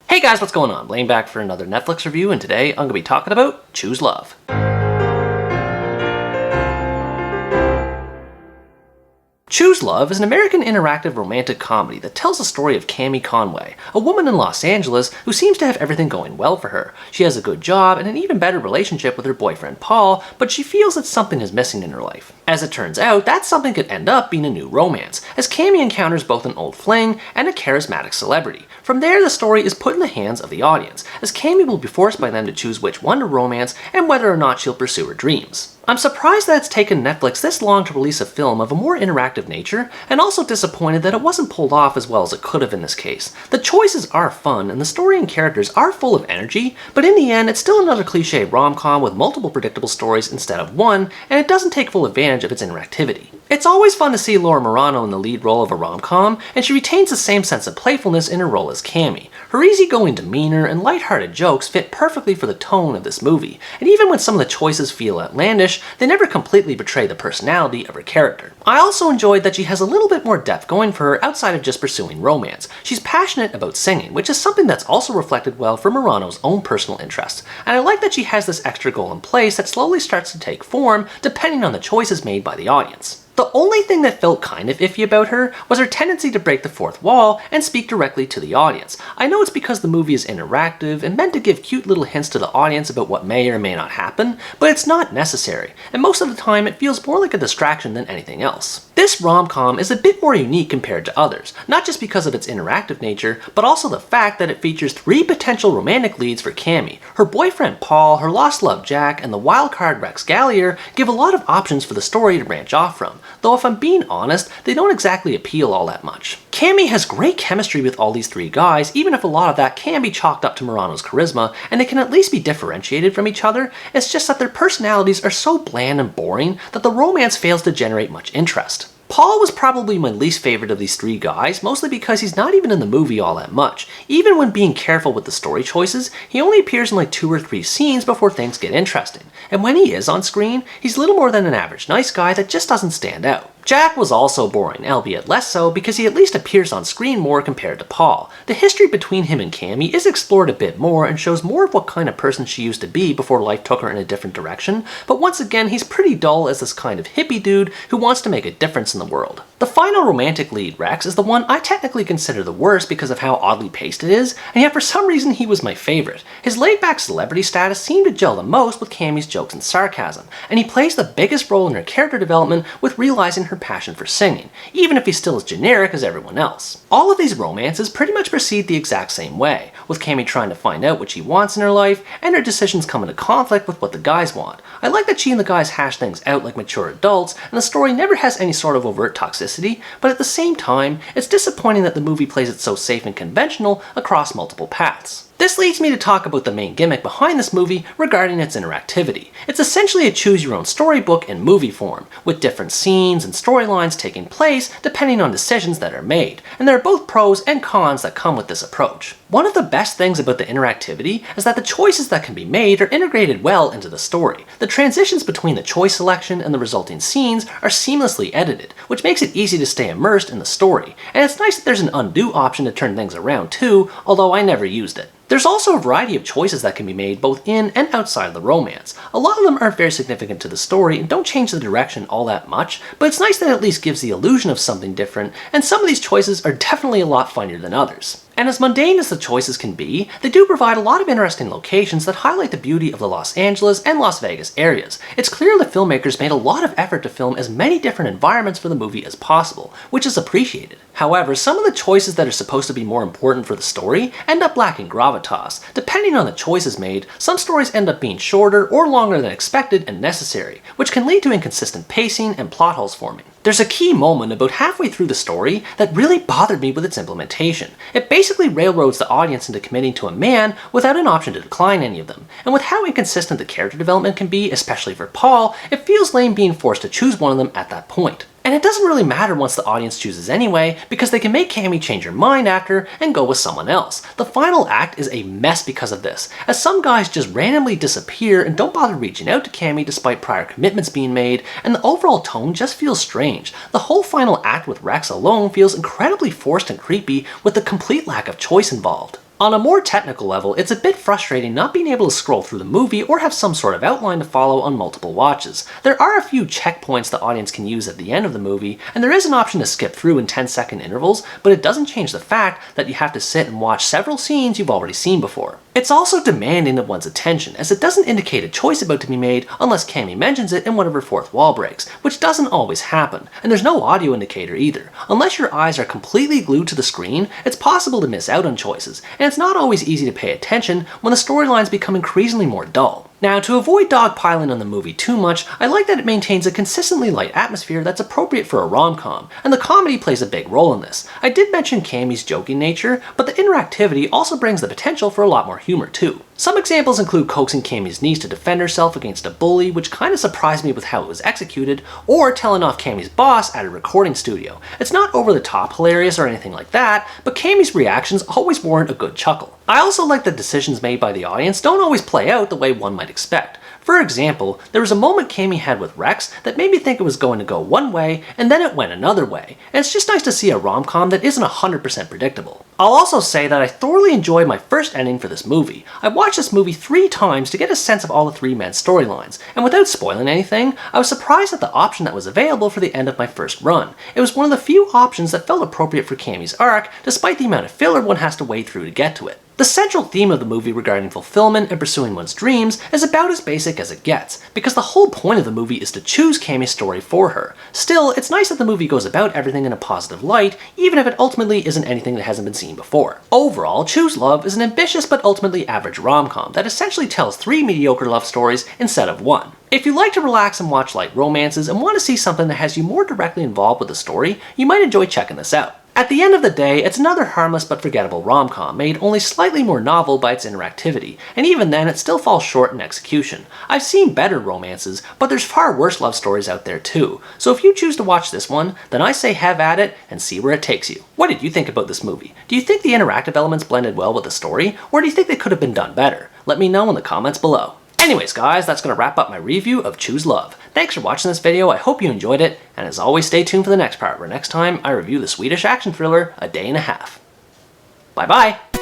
Hey guys, what's going on? Blaine back for another Netflix review, and today I'm going to be talking about Choose Love. Choose Love is an American interactive romantic comedy that tells the story of Cami Conway, a woman in Los Angeles who seems to have everything going well for her. She has a good job and an even better relationship with her boyfriend Paul, but she feels that something is missing in her life. As it turns out, that something could end up being a new romance, as Cami encounters both an old fling and a charismatic celebrity. From there, the story is put in the hands of the audience, as Cami will be forced by them to choose which one to romance and whether or not she'll pursue her dreams. I'm surprised that it's taken Netflix this long to release a film of a more interactive nature, and also disappointed that it wasn't pulled off as well as it could have in this case. The choices are fun, and the story and characters are full of energy, but in the end, it's still another cliche rom-com with multiple predictable stories instead of one, and it doesn't take full advantage of its interactivity. It's always fun to see Laura Marano in the lead role of a rom-com, and she retains the same sense of playfulness in her role as Cami. Her easygoing demeanor and lighthearted jokes fit perfectly for the tone of this movie, and even when some of the choices feel outlandish, they never completely betray the personality of her character. I also enjoyed that she has a little bit more depth going for her outside of just pursuing romance. She's passionate about singing, which is something that's also reflected well from Marano's own personal interests, and I like that she has this extra goal in place that slowly starts to take form depending on the choices made by the audience. The only thing that felt kind of iffy about her was her tendency to break the fourth wall and speak directly to the audience. I know it's because the movie is interactive and meant to give cute little hints to the audience about what may or may not happen, but it's not necessary, and most of the time it feels more like a distraction than anything else. This rom-com is a bit more unique compared to others, not just because of its interactive nature, but also the fact that it features 3 potential romantic leads for Cami. Her boyfriend Paul, her lost love Jack, and the wildcard Rex Gallier give a lot of options for the story to branch off from. Though if I'm being honest, they don't exactly appeal all that much. Cami has great chemistry with all these 3 guys, even if a lot of that can be chalked up to Marano's charisma, and they can at least be differentiated from each other. It's just that their personalities are so bland and boring that the romance fails to generate much interest. Paul was probably my least favorite of these 3 guys, mostly because he's not even in the movie all that much. Even when being careful with the story choices, he only appears in like 2 or 3 scenes before things get interesting. And when he is on screen, he's little more than an average nice guy that just doesn't stand out. Jack was also boring, albeit less so, because he at least appears on screen more compared to Paul. The history between him and Cami is explored a bit more and shows more of what kind of person she used to be before life took her in a different direction, but once again he's pretty dull as this kind of hippie dude who wants to make a difference in the world. The final romantic lead, Rex, is the one I technically consider the worst because of how oddly paced it is, and yet for some reason he was my favorite. His laid-back celebrity status seemed to gel the most with Cami's jokes and sarcasm, and he plays the biggest role in her character development with realizing her passion for singing, even if he's still as generic as everyone else. All of these romances pretty much proceed the exact same way, with Cami trying to find out what she wants in her life, and her decisions come into conflict with what the guys want. I like that she and the guys hash things out like mature adults, and the story never has any sort of overt toxicity, but at the same time, it's disappointing that the movie plays it so safe and conventional across multiple paths. This leads me to talk about the main gimmick behind this movie regarding its interactivity. It's essentially a choose-your-own storybook in movie form, with different scenes and storylines taking place depending on decisions that are made, and there are both pros and cons that come with this approach. One of the best things about the interactivity is that the choices that can be made are integrated well into the story. The transitions between the choice selection and the resulting scenes are seamlessly edited, which makes it easy to stay immersed in the story, and it's nice that there's an undo option to turn things around too, although I never used it. There's also a variety of choices that can be made both in and outside of the romance. A lot of them aren't very significant to the story and don't change the direction all that much, but it's nice that it at least gives the illusion of something different, and some of these choices are definitely a lot funnier than others. And as mundane as the choices can be, they do provide a lot of interesting locations that highlight the beauty of the Los Angeles and Las Vegas areas. It's clear the filmmakers made a lot of effort to film as many different environments for the movie as possible, which is appreciated. However, some of the choices that are supposed to be more important for the story end up lacking gravitas. Depending on the choices made, some stories end up being shorter or longer than expected and necessary, which can lead to inconsistent pacing and plot holes forming. There's a key moment about halfway through the story that really bothered me with its implementation. It basically railroads the audience into committing to a man without an option to decline any of them, and with how inconsistent the character development can be, especially for Paul, it feels lame being forced to choose one of them at that point. And it doesn't really matter once the audience chooses anyway, because they can make Cami change her mind after and go with someone else. The final act is a mess because of this, as some guys just randomly disappear and don't bother reaching out to Cami despite prior commitments being made, and the overall tone just feels strange. The whole final act with Rex alone feels incredibly forced and creepy, with the complete lack of choice involved. On a more technical level, it's a bit frustrating not being able to scroll through the movie or have some sort of outline to follow on multiple watches. There are a few checkpoints the audience can use at the end of the movie, and there is an option to skip through in 10-second intervals, but it doesn't change the fact that you have to sit and watch several scenes you've already seen before. It's also demanding of one's attention, as it doesn't indicate a choice about to be made unless Cammy mentions it in one of her fourth wall breaks, which doesn't always happen, and there's no audio indicator either. Unless your eyes are completely glued to the screen, it's possible to miss out on choices, and it's not always easy to pay attention when the storylines become increasingly more dull. Now, to avoid dogpiling on the movie too much, I like that it maintains a consistently light atmosphere that's appropriate for a rom-com, and the comedy plays a big role in this. I did mention Cammy's joking nature, but the interactivity also brings the potential for a lot more humor too. Some examples include coaxing Cammy's niece to defend herself against a bully, which kinda surprised me with how it was executed, or telling off Cammy's boss at a recording studio. It's not over the top hilarious or anything like that, but Cammy's reactions always warrant a good chuckle. I also like that decisions made by the audience don't always play out the way one might expect. For example, there was a moment Cammy had with Rex that made me think it was going to go one way, and then it went another way, and it's just nice to see a rom-com that isn't 100% predictable. I'll also say that I thoroughly enjoyed my first ending for this movie. I watched this movie 3 times to get a sense of all the 3 men's storylines, and without spoiling anything, I was surprised at the option that was available for the end of my first run. It was one of the few options that felt appropriate for Cammy's arc, despite the amount of filler one has to wade through to get to it. The central theme of the movie regarding fulfillment and pursuing one's dreams is about as basic as it gets, because the whole point of the movie is to choose Cammy's story for her. Still, it's nice that the movie goes about everything in a positive light, even if it ultimately isn't anything that hasn't been seen before. Overall, Choose Love is an ambitious but ultimately average rom-com that essentially tells 3 mediocre love stories instead of 1. If you like to relax and watch light romances and want to see something that has you more directly involved with the story, you might enjoy checking this out. At the end of the day, it's another harmless but forgettable rom-com, made only slightly more novel by its interactivity, and even then it still falls short in execution. I've seen better romances, but there's far worse love stories out there too, so if you choose to watch this one, then I say have at it and see where it takes you. What did you think about this movie? Do you think the interactive elements blended well with the story, or do you think they could have been done better? Let me know in the comments below. Anyways guys, that's going to wrap up my review of Choose Love. Thanks for watching this video, I hope you enjoyed it, and as always stay tuned for the next part, where next time I review the Swedish action thriller A Day and a Half. Bye bye!